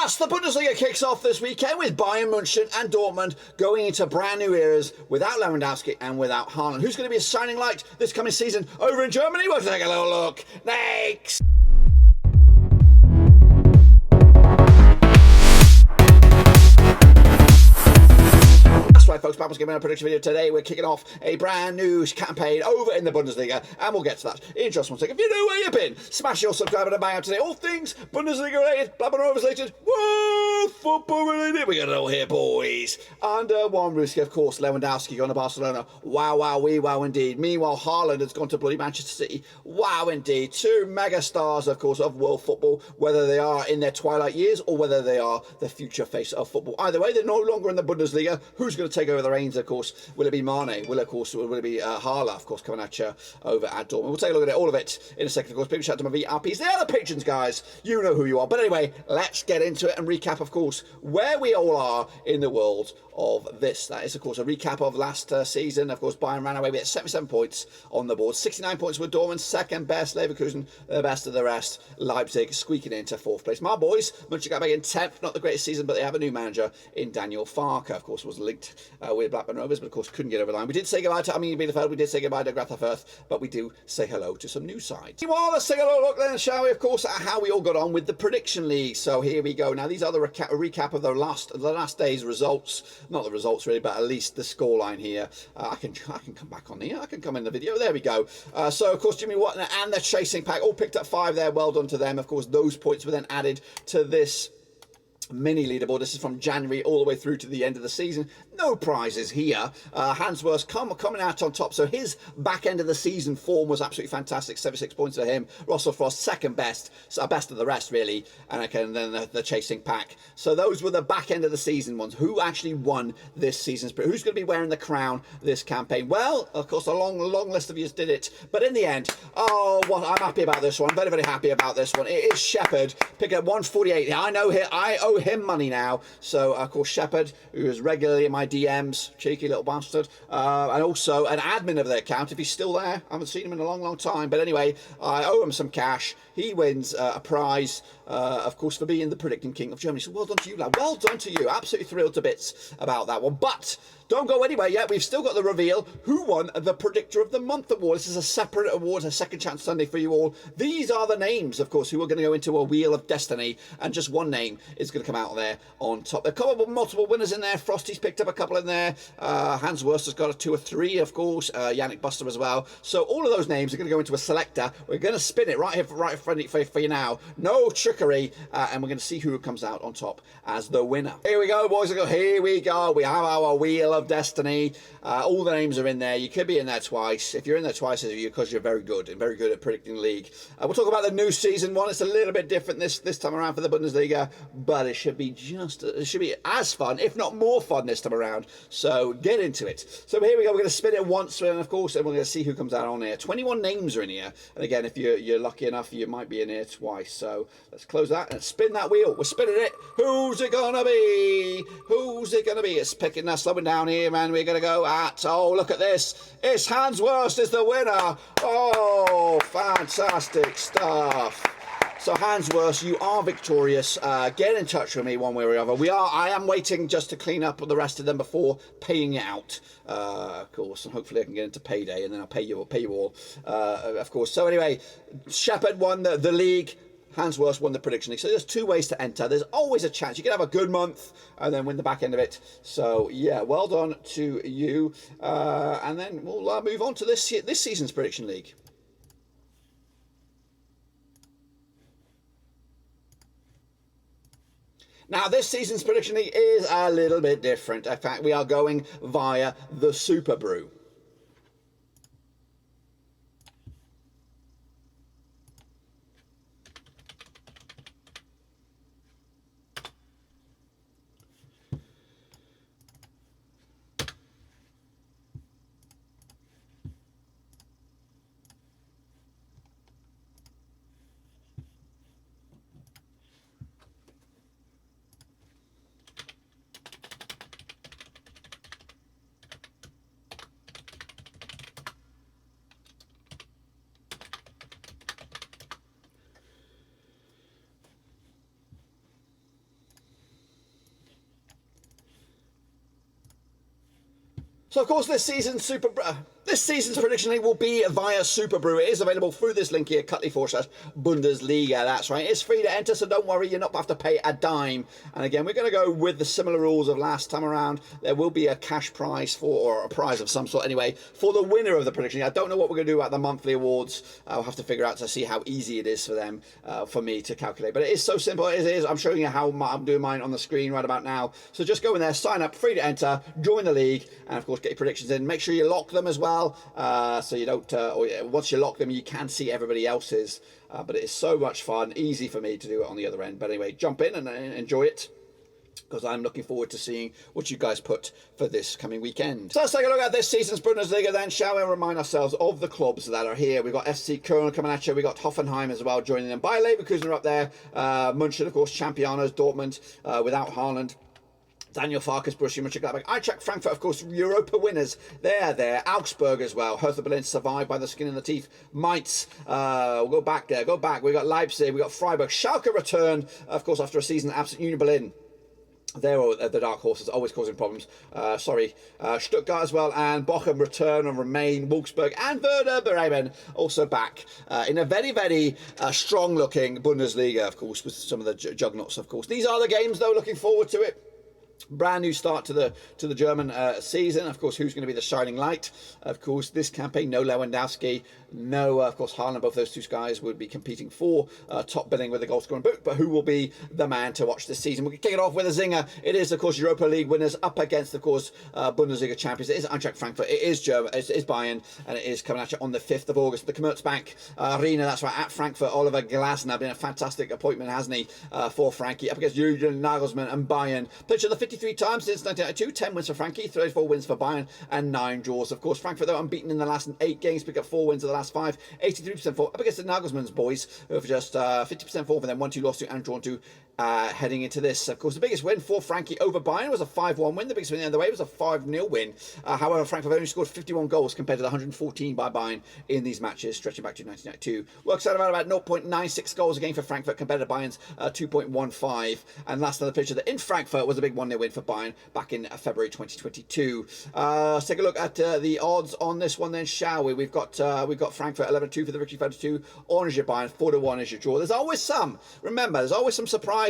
Yes, the Bundesliga kicks off this weekend with Bayern München and Dortmund going into brand new eras without Lewandowski and without Haaland. Who's going to be a shining light this coming season over in Germany? We'll take a little look next. Right, folks, Papa's giving a prediction video today. We're kicking off a brand new campaign over in the Bundesliga, and we'll get to that in just one second. If you know where you've been, smash your subscribe button and bang out today. All things Bundesliga related, Blabber Rovers related, woo, football related. We got it all here, boys. And one Ruski, of course, Lewandowski gone to Barcelona. Wow, wow, wee, wow, indeed. Meanwhile, Haaland has gone to bloody Manchester City. Wow, indeed. Two mega stars, of course, of world football, whether they are in their twilight years or whether they are the future face of football. Either way, they're no longer in the Bundesliga. Who's going to take over the reins, of course? Will it be Mane? Will it be Haaland, of course, coming at you over at Dortmund? We'll take a look at all of it in a second, of course. Big shout out to my VRPs. They're the patrons, guys. You know who you are. But anyway, let's get into it and recap, of course, where we all are in the world of this. That is, of course, a recap of last season. Of course, Bayern ran away with 77 points on the board. 69 points with Dortmund, second best. Leverkusen, the best of the rest. Leipzig squeaking into fourth place. My boys, Mönchengladbach in 10th. Not the greatest season, but they have a new manager in Daniel Farka. Of course, was linked with Blackburn Rovers, but of course couldn't get over the line. We did say goodbye to Bielefeld. We did say goodbye to Greuther Fürth, but we do say hello to some new sides. Well, let's take a look then, shall we? Of course, at how we all got on with the prediction league. So here we go. Now, these are the recap of the last day's results. Not the results really, but at least the scoreline here. I can come back on here. I can come in the video. There we go. So of course, Jimmy Watt and the chasing pack all picked up 5 there. Well done to them. Of course, those points were then added to this mini leaderboard. This is from January all the way through to the end of the season. No prizes here. Hans Wurst coming out on top. So his back end of the season form was absolutely fantastic. 76 points for him. Russell Frost second best, so best of the rest really. And then the chasing pack. So those were the back end of the season ones. Who actually won this season's? Who's going to be wearing the crown this campaign? Well, of course, a long list of you did it. But in the end, I'm happy about this one. Very, very happy about this one. It is Shepherd picking up 148. I owe him money now. So of course, Shepherd, who is regularly in my DMs, cheeky little bastard, and also an admin of the account if he's still there. I haven't seen him in a long time, but anyway, I owe him some cash. He wins a prize, of course, for being the predicting king of Germany. So well done to you, lad. Well done to you. Absolutely thrilled to bits about that one. But don't go anywhere yet. We've still got the reveal. Who won the Predictor of the Month award? This is a separate award, a second chance Sunday for you all. These are the names, of course, who are going to go into a Wheel of Destiny, and just one name is going to come out there on top. There are a couple of multiple winners in there. Frosty's picked up a couple in there. Hans Wurst has got a 2 or 3, of course. Yannick Buster as well. So all of those names are going to go into a selector. We're going to spin it right here, right for you now. No trickery, and we're going to see who comes out on top as the winner. Here we go, boys. Here we go. We have our Wheel of Destiny. All the names are in there. You could be in there twice. If you're in there twice, it's because you're very good at predicting the league. We'll talk about the new season one. It's a little bit different this time around for the Bundesliga, but it should be as fun, if not more fun this time around. So get into it. So here we go. We're going to spin it once, and of course, and we're going to see who comes out on here. 21 names are in here, and again, if you're lucky enough, you might be in here twice. So let's close that and spin that wheel. We're spinning it. Who's it gonna be? Who's it gonna be? It's picking us, slowing down here, man. We're gonna go at, look at this. It's Hans Wurst is the winner. Oh, fantastic stuff. So Hans Wurst, you are victorious. Get in touch with me one way or the other. I am waiting just to clean up the rest of them before paying it out, of course, and hopefully I can get into payday and then I'll pay you all, of course. So anyway, Shepherd won the league. Hans Wurst won the prediction league. So there's 2 ways to enter. There's always a chance. You can have a good month and then win the back end of it. So yeah, well done to you. And then we'll move on to this season's prediction league. Now, this season's prediction league is a little bit different. In fact, we are going via the Super Brew. So, of course, this season's prediction link will be via Super Brew. It is available through this link here, /Bundesliga. That's right. It's free to enter, so don't worry, you're not going to have to pay a dime. And again, we're going to go with the similar rules of last time around. There will be a cash prize or a prize of some sort anyway, for the winner of the prediction. I don't know what we're going to do about the monthly awards. I'll have to figure out to see how easy it is for them, for me to calculate. But it is so simple as it is. I'm showing you how I'm doing mine on the screen right about now. So just go in there, sign up, free to enter, join the league, and of course get your predictions in. Make sure you lock them as well, so you don't, once you lock them, you can see everybody else's. But it is so much fun, easy for me to do it on the other end. But anyway, jump in and enjoy it, because I'm looking forward to seeing what you guys put for this coming weekend. So let's take a look at this season's Bundesliga then, shall we? Remind ourselves of the clubs that are here. We've got FC Köln coming at you. We've got Hoffenheim as well joining them. Bayer Leverkusen are up there. München, of course, Championas. Dortmund without Haaland. Daniel Farka's Borussia, Mönchengladbach. Eintracht Frankfurt, of course, Europa winners. They're there. Augsburg as well. Hertha Berlin survived by the skin and the teeth. Mainz, we'll go back there. Go back. We've got Leipzig. We've got Freiburg. Schalke return, of course, after a season absent. Union Berlin. They're the dark horses, always causing problems. Stuttgart as well, and Bochum return and remain. Wolfsburg and Werder Bremen also back in a very, very strong-looking Bundesliga, of course, with some of the juggernauts, of course. These are the games, though. Looking forward to it. Brand new start to the German season. Of course, who's going to be the shining light? Of course, this campaign, no Lewandowski, no, of course, Haaland. Both those two guys would be competing for top billing with the goal scoring boot. But who will be the man to watch this season? We'll kick it off with a zinger. It is, of course, Europa League winners up against, of course, Bundesliga champions. It is Eintracht Frankfurt. It is German. It is Bayern, and it is coming at you on the 5th of August. The Commerzbank Arena. That's right, at Frankfurt. Oliver Glasner been a fantastic appointment, hasn't he, for Frankie, up against Julian Nagelsmann and Bayern. Picture the 53 times since 1992, 10 wins for Frankie, 34 wins for Bayern, and 9 draws. Of course, Frankfurt, though, unbeaten in the last 8 games, pick up 4 wins of the last 5, 83% for, up against the Nagelsmann's boys, who have just 50% for them, 1-2 lost to and drawn to. Heading into this, of course, the biggest win for Frankie over Bayern was a 5-1 win. The biggest win the other way was a 5-0 win. However, Frankfurt only scored 51 goals compared to the 114 by Bayern in these matches, stretching back to 1992. Works out about 0.96 goals a game for Frankfurt compared to Bayern's 2.15. And last on the picture, that in Frankfurt was a big 1-0 win for Bayern back in February 2022. Let's take a look at the odds on this one then, shall we? We've got Frankfurt 11-2 for the victory, 5-2 on as your Bayern, 4-1 as your draw. There's always some. Remember, there's always some surprises.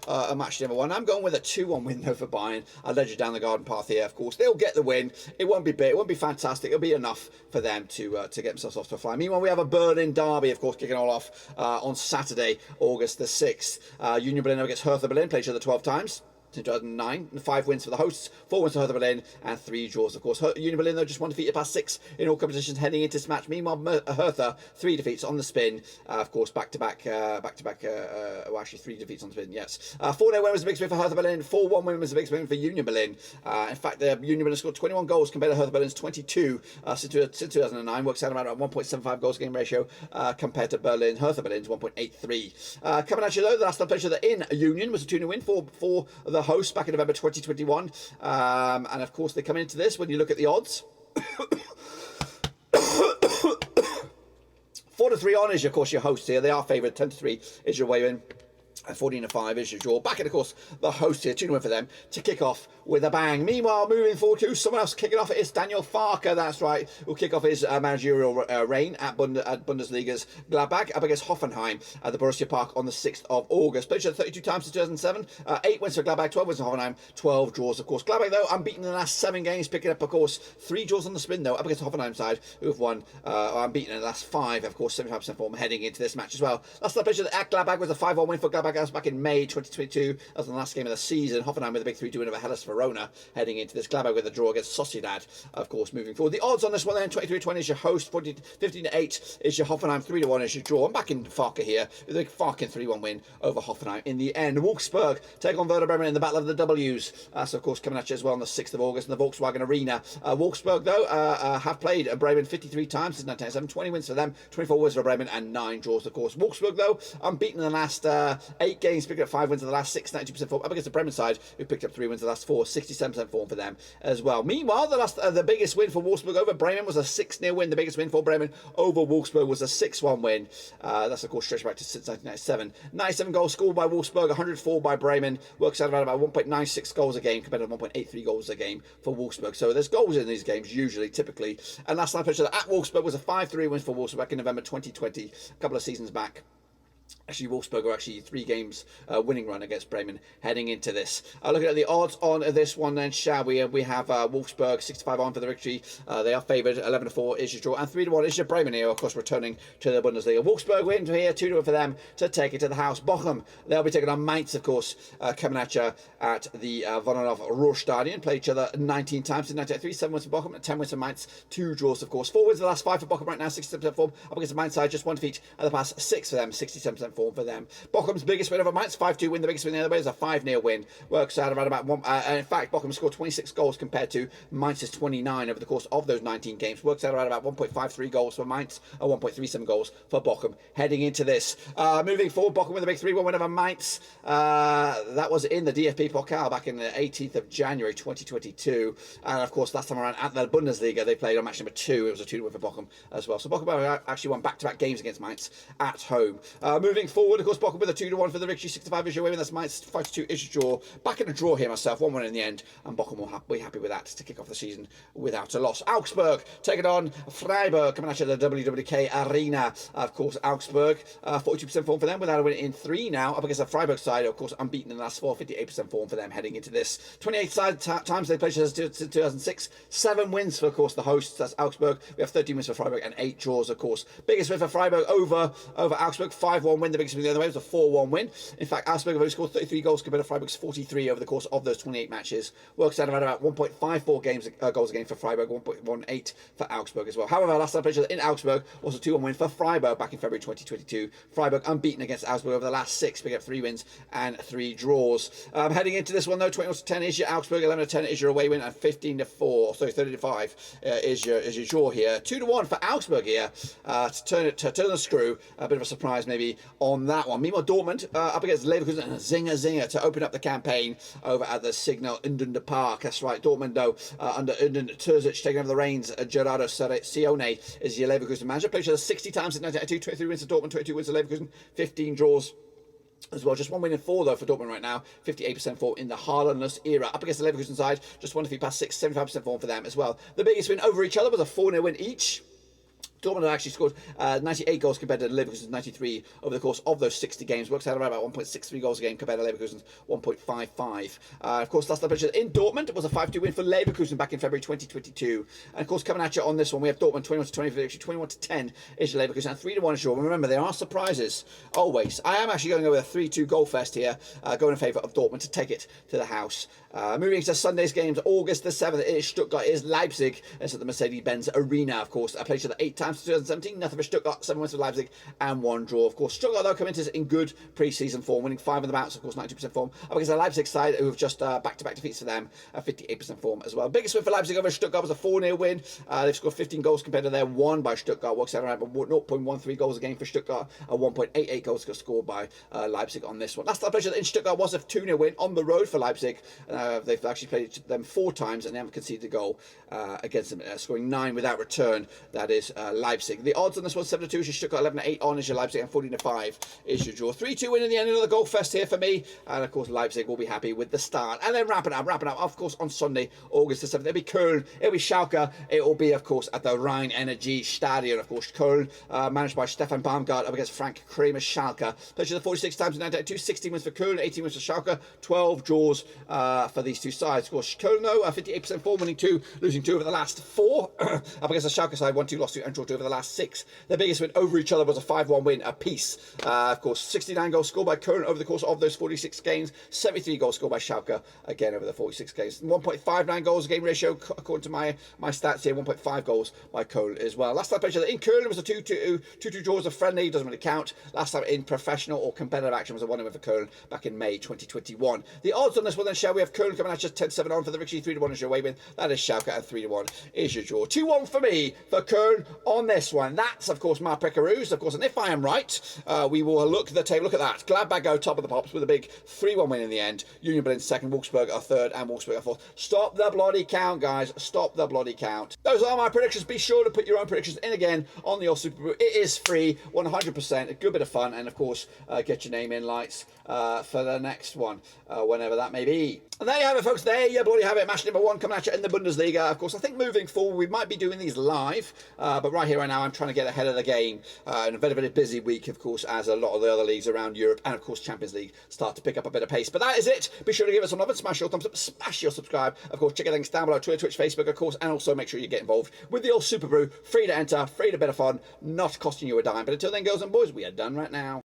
A match number 1. I'm going with a 2-1 win though for Bayern. I'll led you down the garden path here. Of course, they'll get the win. It won't be big. It won't be fantastic. It'll be enough for them to get themselves off to a fly. Meanwhile, we have a Berlin derby, of course, kicking all off on Saturday, August the 6th. Union Berlin against Hertha Berlin, played each other 12 times. 2009, 5 wins for the hosts, 4 wins for Hertha Berlin, and 3 draws. Of course, Union Berlin, though, just 1 defeat past 6 in all competitions heading into this match. Meanwhile, Hertha, 3 defeats on the spin. Of course, back-to-back, actually 3 defeats on the spin, yes. 4-0 win was the biggest win for Hertha Berlin, 4-1 win was the biggest win for Union Berlin. In fact, the Union Berlin scored 21 goals compared to Hertha Berlin's 22 since 2009. Works out about a 1.75 goals game ratio compared to Hertha Berlin's 1.83. Coming at you, though, the last time picture that in Union was a 2-0 win for the hosts back in November 2021, and of course they come into this when you look at the odds. 4-3 on is, of course, your host here. They are favoured. 10-3 is your way in. 14-5 is your draw. Back in, of course, the host here. 2-1 win for them to kick off with a bang. Meanwhile, moving forward to someone else kicking off, it's Daniel Farka. That's right. Who'll kick off his managerial reign at Bundesliga's Gladbach up against Hoffenheim at the Borussia Park on the 6th of August. Played 32 times since 2007. 8 wins for Gladbach, 12 wins for Hoffenheim, 12 draws, of course. Gladbach, though, unbeaten in the last 7 games, picking up, of course, 3 draws on the spin, though, up against the Hoffenheim side, who have won unbeaten in the last 5, of course, 75% form heading into this match as well. That's the picture at Gladbach with a 5-1 win for Gladbach. That was back in May 2022. That was the last game of the season. Hoffenheim with a big 3-2 win over Hellas Verona heading into this. Gladbach with a draw against Sociedad, of course, moving forward. The odds on this one then, 23-20 is your host, 15-8 is your Hoffenheim, 3-1 is your draw. I'm back in Farka here with a Farka 3-1 win over Hoffenheim in the end. Wolfsburg take on Werder Bremen in the Battle of the W's. That's, of course, coming at you as well on the 6th of August in the Volkswagen Arena. Wolfsburg, though, have played Bremen 53 times since 1997. 20 wins for them, 24 wins for Bremen, and 9 draws, of course. Wolfsburg, though, unbeaten in the last 8 8 games, picking up 5 wins in the last 6, 92% form. Up against the Bremen side, who picked up 3 wins in the last 4, 67% form for them as well. Meanwhile, the biggest win for Wolfsburg over Bremen was a 6-0 win. The biggest win for Bremen over Wolfsburg was a 6-1 win. That's, of course, stretched back to since 1997. 97 goals scored by Wolfsburg, 104 by Bremen. Works out around about 1.96 goals a game compared to 1.83 goals a game for Wolfsburg. So there's goals in these games, usually, typically. And last night, picture at Wolfsburg was a 5-3 win for Wolfsburg back in November 2020, a couple of seasons back. Actually, Wolfsburg are actually 3 games winning run against Bremen heading into this. Looking at the odds on this one then, shall we? We have Wolfsburg 65 on for the victory. They are favoured. 11-4 is your draw. And 3-1 is your Bremen here, of course, returning to the Bundesliga. Wolfsburg win here, 2-1 for them to take it to the house. Bochum, they'll be taking on Mainz, of course, coming at you at the Vonanov Ruhrstadion. Played each other 19 times in 1993. 7 wins for Bochum and 10 wins for Mainz. 2 draws, of course. 4 wins in the last 5 for Bochum right now, 67% form. Up against the Mainz side, just 1 defeat at the past 6 for them, 67% form for them. Bochum's biggest win over Mainz, 5-2 win. The biggest win the other way is a 5-0 win. Works out around about 1. And in fact, Bochum scored 26 goals compared to Mainz's 29 over the course of those 19 games. Works out around about 1.53 goals for Mainz and 1.37 goals for Bochum heading into this. Moving forward, Bochum with a big 3-1 win over Mainz. That was in the DFB Pokal back in the 18th of January 2022. And of course, last time around at the Bundesliga, they played on match number 2. It was a 2-1 for Bochum as well. So Bochum actually won back-to-back games against Mainz at home. Moving forward, of course, Bochum with a 2-1 for the victory. 65 is your win. That's Mainz. 5-2 is your draw. Back in a draw here myself. 1-1 in the end. And Bochum will be happy with that to kick off the season without a loss. Augsburg taking on Freiburg coming at you at the WWK Arena. Of course, Augsburg 42% form for them without a win in 3 now. Up against the Freiburg side, of course, unbeaten in the last 4. 58% form for them heading into this. 28 times they played since 2006. 7 wins for, of course, the hosts. That's Augsburg. We have 13 wins for Freiburg and 8 draws, of course. Biggest win for Freiburg over Augsburg. 5-1 win. The biggest win the other way was a 4-1 win. In fact, Augsburg have only scored 33 goals compared to Freiburg's 43 over the course of those 28 matches. Works out around about 1.54 goals a game for Freiburg, 1.18 for Augsburg as well. However, last time played in Augsburg was a 2-1 win for Freiburg back in February 2022. Freiburg unbeaten against Augsburg over the last 6, picking up 3 wins and 3 draws. Heading into this one though, 21-10 is your Augsburg, 11-10 is your away win, and 15-4, sorry, 30-5 is your draw here. 2-1 for Augsburg here to turn the screw. A bit of a surprise maybe on that one. Meanwhile, Dortmund up against Leverkusen and a zinger to open up the campaign over at the Signal Iduna Park. That's right, Dortmund though under Udin Terzic taking over the reins. Gerardo Sione is your Leverkusen manager. Played each other 60 times in 1992, 23 wins to Dortmund, 22 wins to Leverkusen, 15 draws as well. Just 1 win in 4 though for Dortmund right now. 58% form in the Haalandless era. Up against the Leverkusen side, just 1 defeat past 6, 75% form for them as well. The biggest win over each other was a 4-0 win each. Dortmund actually scored 98 goals compared to Leverkusen's 93 over the course of those 60 games. Works out around about 1.63 goals a game compared to Leverkusen's 1.55. Of course, last time in Dortmund was a 5-2 win for Leverkusen back in February 2022. And of course, coming at you on this one, we have Dortmund 21-20 for victory, 21-10 is Leverkusen, and 3-1 is your. Remember, there are surprises always. I am actually going over a 3-2 goal fest here, going in favour of Dortmund to take it to the house. Moving to Sunday's games, August the 7th, it is Stuttgart, it is Leipzig. It's at the Mercedes-Benz Arena, of course. I played each other 8 times in 2017, nothing for Stuttgart, 7 wins for Leipzig, and 1 draw. Of course, Stuttgart, though, come into in good pre-season form, winning 5 of the bouts, of course, 92% form. Up against the Leipzig side, who have just back-to-back defeats for them, 58% form as well. Biggest win for Leipzig over Stuttgart was a 4-0 win. They've scored 15 goals compared to their 1 by Stuttgart. Works out around 0.13 goals a game for Stuttgart, and 1.88 goals scored by Leipzig on this one. Last time I played in Stuttgart was a 2-0 win on the road for Leipzig. They've actually played them 4 times and they haven't conceded a goal against them, scoring 9 without return. That is Leipzig. The odds on this one, 7-2 is your Stuttgart, 11-8 on is your Leipzig, and 14-5 is your draw. 3-2 win in the end, another goal fest here for me, and of course Leipzig will be happy with the start. And then wrapping up of course on Sunday, August the 7th, it'll be Köln, it'll be Schalke, it will be of course at the Rhein Energy Stadion. Of course Köln, managed by Stefan Baumgart, up against Frank Kramer Schalke. Played the 46 times in 1992, 16 wins for Köln, 18 wins for Schalke, 12 draws for these two sides. Of course Köln though, 58% form, winning 2, losing 2 over the last 4. Up against the Schalke side, 1-2, lost 2 and draw 2 over the last 6. The biggest win over each other was a 5-1 win apiece. Of course 69 goals scored by Köln over the course of those 46 games, 73 goals scored by Schalke again over the 46 games. 1.59 goals a game ratio according to my stats here, 1.5 goals by Köln as well. Last time I played in Köln it was a 2-2 draws, a friendly, doesn't really count. Last time in professional or competitive action was a 1-0 win for Köln back in May 2021. The odds on this one then, shall we have Köln coming out just 10-7 on for the victory, 3-1 is your away win, that is Schalke, and 3-1 is your draw. 2-1 for me for Köln on this one. That's, of course, my pickaroos, of course. And if I am right, we will look at the table. Look at that. Gladbach go top of the pops with a big 3-1 win in the end. Union Berlin second, Wolfsburg are third, and Wolfsburg are fourth. Stop the bloody count, guys. Stop the bloody count. Those are my predictions. Be sure to put your own predictions in again on the Super Brew. It is free, 100%. A good bit of fun. And, of course, get your name in lights for the next one, whenever that may be. And there you have it, folks. There you bloody have it. Match number 1 coming at you in the Bundesliga. Of course, I think moving forward, we might be doing these live. But right here, right now, I'm trying to get ahead of the game. In a very, very busy week, of course, as a lot of the other leagues around Europe and, of course, Champions League start to pick up a bit of pace. But that is it. Be sure to give us a love and smash your thumbs up, smash your subscribe. Of course, check your links down below, Twitter, Twitch, Facebook, of course, and also make sure you get involved with the old Super Brew. Free to enter, free to bit of fun, not costing you a dime. But until then, girls and boys, we are done right now.